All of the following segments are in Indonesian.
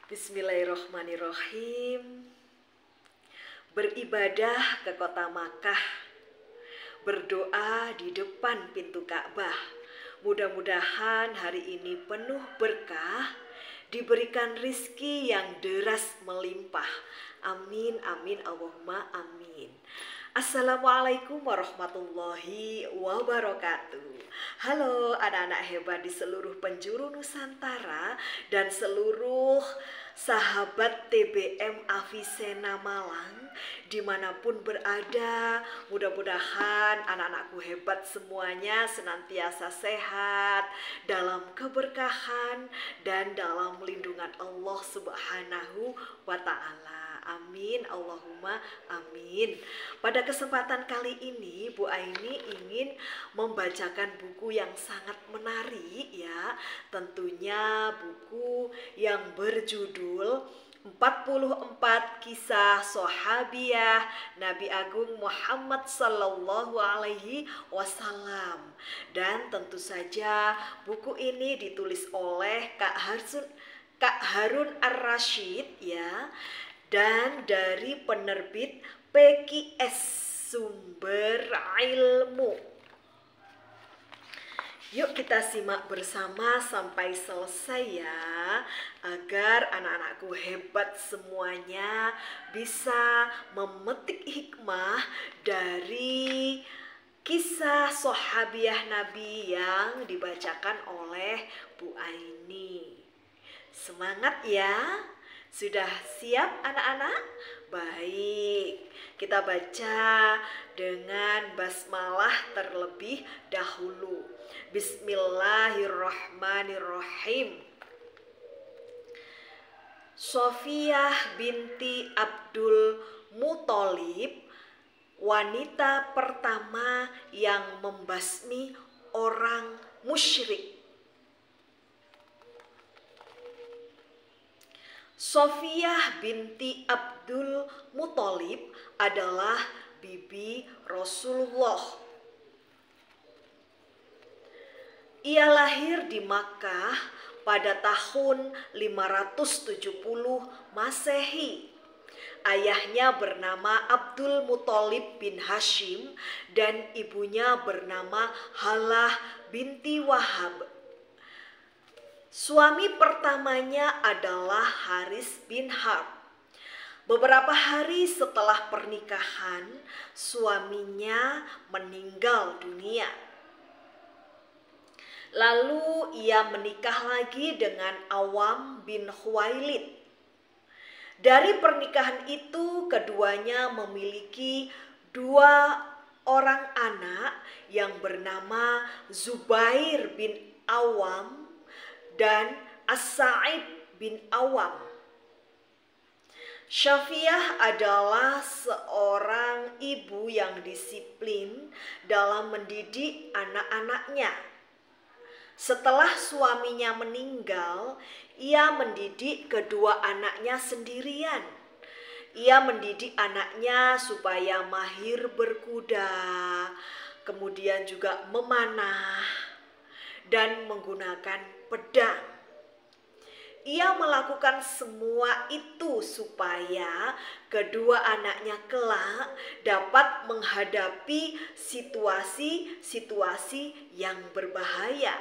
Bismillahirrohmanirrohim. Beribadah ke kota Makkah, berdoa di depan pintu Ka'bah. Mudah-mudahan hari ini penuh berkah, diberikan rizki yang deras melimpah. Amin, amin, Allahumma amin. Assalamualaikum warahmatullahi wabarakatuh. Halo anak-anak hebat di seluruh penjuru Nusantara dan seluruh sahabat TBM Avicenna Malang dimanapun berada. Mudah-mudahan anak-anakku hebat semuanya senantiasa sehat, dalam keberkahan dan dalam lindungan Allah Subhanahu wa Ta'ala. Amin, Allahumma amin. Pada kesempatan kali ini Bu Aini ingin membacakan buku yang sangat menarik ya. Tentunya buku yang berjudul 44 Kisah Sahabiah Nabi Agung Muhammad Sallallahu Alaihi Wasallam. Dan tentu saja buku ini ditulis oleh Kak Harun Ar-Rasyid ya, dan dari penerbit PKS Sumber Ilmu. Yuk kita simak bersama sampai selesai ya, agar anak-anakku hebat semuanya bisa memetik hikmah dari kisah sahabiah Nabi yang dibacakan oleh Bu Aini. Semangat ya. Sudah siap anak-anak? Baik, kita baca dengan basmalah terlebih dahulu. Bismillahirrahmanirrahim. Sofiyah binti Abdul Muthalib, wanita pertama yang membasmi orang musyrik. Sofiyah binti Abdul Muthalib adalah bibi Rasulullah. Ia lahir di Makkah pada tahun 570 Masehi. Ayahnya bernama Abdul Muthalib bin Hashim dan ibunya bernama Halah binti Wahab. Suami pertamanya adalah Haris bin Harb. Beberapa hari setelah pernikahan, suaminya meninggal dunia. Lalu ia menikah lagi dengan Awam bin Khuwailid. Dari pernikahan itu, keduanya memiliki dua orang anak yang bernama Zubair bin Awam dan As-Sa'id bin Awam. Sofiyah adalah seorang ibu yang disiplin dalam mendidik anak-anaknya. Setelah suaminya meninggal, ia mendidik kedua anaknya sendirian. Ia mendidik anaknya supaya mahir berkuda, kemudian juga memanah dan menggunakan pedang. Ia melakukan semua itu supaya kedua anaknya kelak dapat menghadapi situasi-situasi yang berbahaya.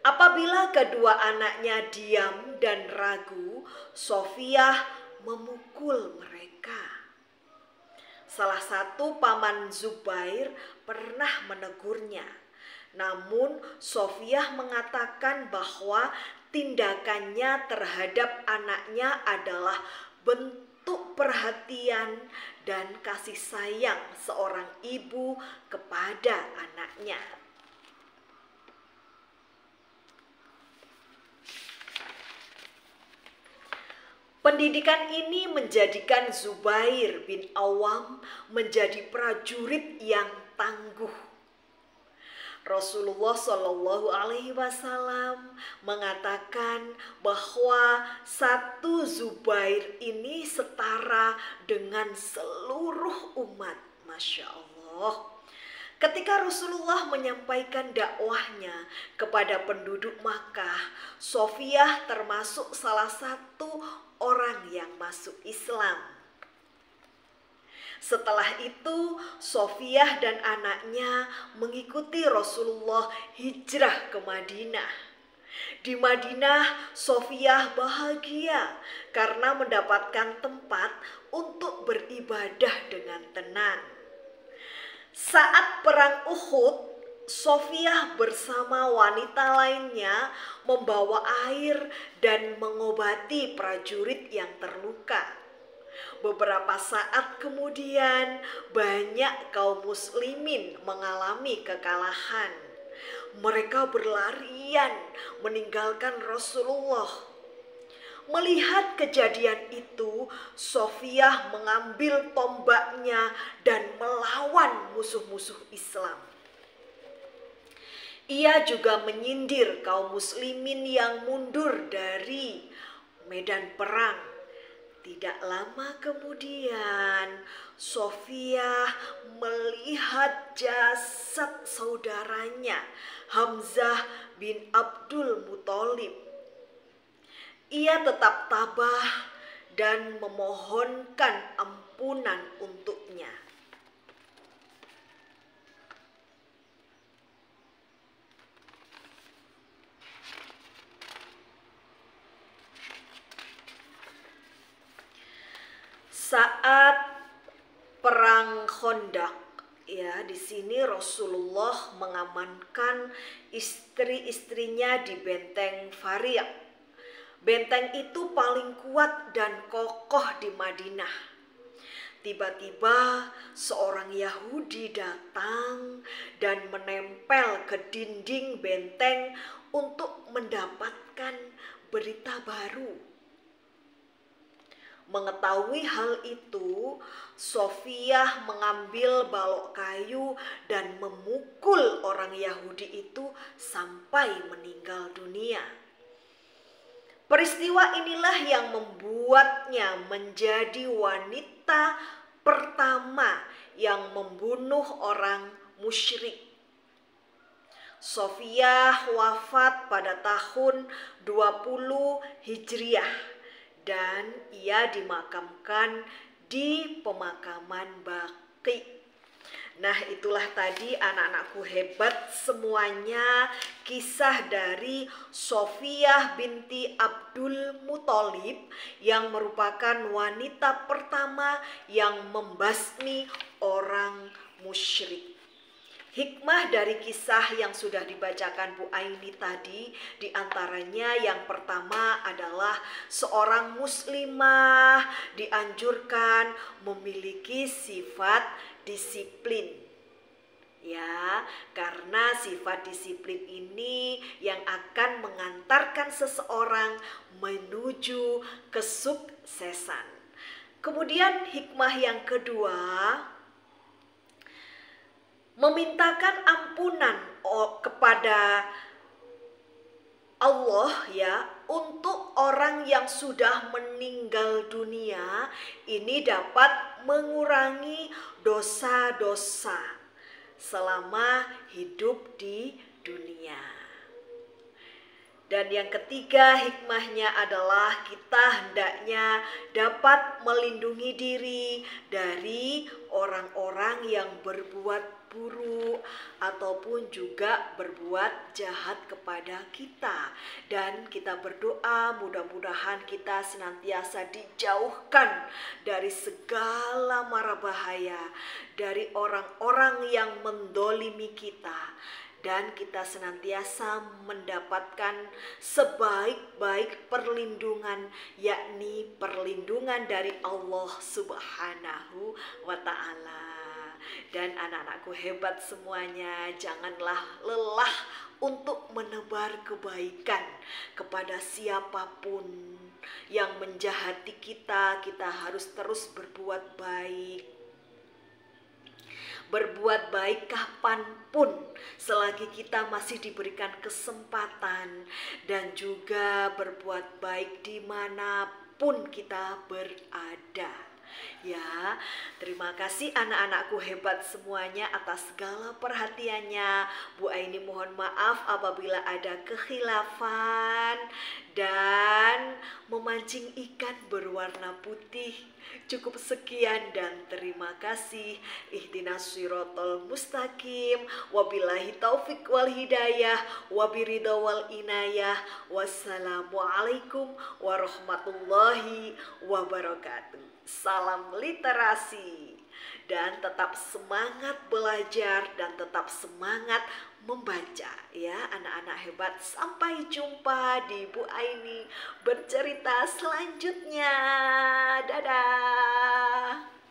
Apabila kedua anaknya diam dan ragu, Sofiyah memukul mereka. Salah satu paman Zubair pernah menegurnya. Namun Sofiyah mengatakan bahwa tindakannya terhadap anaknya adalah bentuk perhatian dan kasih sayang seorang ibu kepada anaknya. Pendidikan ini menjadikan Zubair bin Awam menjadi prajurit yang tangguh. Rasulullah Shallallahu Alaihi Wasallam mengatakan bahwa satu Zubair ini setara dengan seluruh umat. Masya Allah. Ketika Rasulullah menyampaikan dakwahnya kepada penduduk Makkah, Sofiyah termasuk salah satu orang yang masuk Islam. Setelah itu, Sofiyah dan anaknya mengikuti Rasulullah hijrah ke Madinah. Di Madinah, Sofiyah bahagia karena mendapatkan tempat untuk beribadah dengan tenang. Saat perang Uhud, Sofiyah bersama wanita lainnya membawa air dan mengobati prajurit yang terluka. Beberapa saat kemudian, banyak kaum muslimin mengalami kekalahan. Mereka berlarian meninggalkan Rasulullah. Melihat kejadian itu, Sofiyah mengambil tombaknya dan melawan musuh-musuh Islam. Ia juga menyindir kaum muslimin yang mundur dari medan perang. Tidak lama kemudian, Sofiyah melihat jasad saudaranya Hamzah bin Abdul Muthalib. Ia tetap tabah dan memohonkan ampunan untuknya. Saat perang Khandaq, ya, di sini Rasulullah mengamankan istri-istrinya di benteng Fariq. Benteng itu paling kuat dan kokoh di Madinah. Tiba-tiba seorang Yahudi datang dan menempel ke dinding benteng untuk mendapatkan berita baru. Mengetahui hal itu, Sofiyah mengambil balok kayu dan memukul orang Yahudi itu sampai meninggal dunia. Peristiwa inilah yang membuatnya menjadi wanita pertama yang membunuh orang musyrik. Sofiyah wafat pada tahun 20 Hijriah dan ia dimakamkan di pemakaman Baqi. Nah, itulah tadi anak-anakku hebat semuanya, kisah dari Sofiyah binti Abdul Muthalib yang merupakan wanita pertama yang membasmi orang musyrik. Hikmah dari kisah yang sudah dibacakan Bu Aini tadi, diantaranya yang pertama adalah seorang muslimah dianjurkan memiliki sifat disiplin. Ya, karena sifat disiplin ini yang akan mengantarkan seseorang menuju kesuksesan. Kemudian hikmah yang kedua, memintakan ampunan kepada Allah, ya, untuk orang yang sudah meninggal dunia. Ini dapat mengurangi dosa-dosa selama hidup di dunia. Dan yang ketiga hikmahnya adalah kita hendaknya dapat melindungi diri dari orang-orang yang berbuat buruk ataupun juga berbuat jahat kepada kita. Dan kita berdoa mudah-mudahan kita senantiasa dijauhkan dari segala mara bahaya, dari orang-orang yang mendolimi kita, dan kita senantiasa mendapatkan sebaik-baik perlindungan, yakni perlindungan dari Allah Subhanahu wa Ta'ala. Dan anak-anakku hebat semuanya, janganlah lelah untuk menebar kebaikan kepada siapapun yang menjahati kita. Kita harus terus berbuat baik. Berbuat baik kapanpun selagi kita masih diberikan kesempatan, dan juga berbuat baik dimanapun kita berada. Ya, terima kasih anak-anakku hebat semuanya atas segala perhatiannya. Bu Aini mohon maaf apabila ada kekhilafan dan memancing ikan berwarna putih. Cukup sekian dan terima kasih. Ihdinas sirotol mustaqim. Wabillahi taufik wal hidayah. Wabiridha wal inayah. Wassalamualaikum warahmatullahi wabarakatuh. Salam literasi dan tetap semangat belajar dan tetap semangat membaca ya anak-anak hebat. Sampai jumpa di Bu Aini bercerita selanjutnya. Dadah.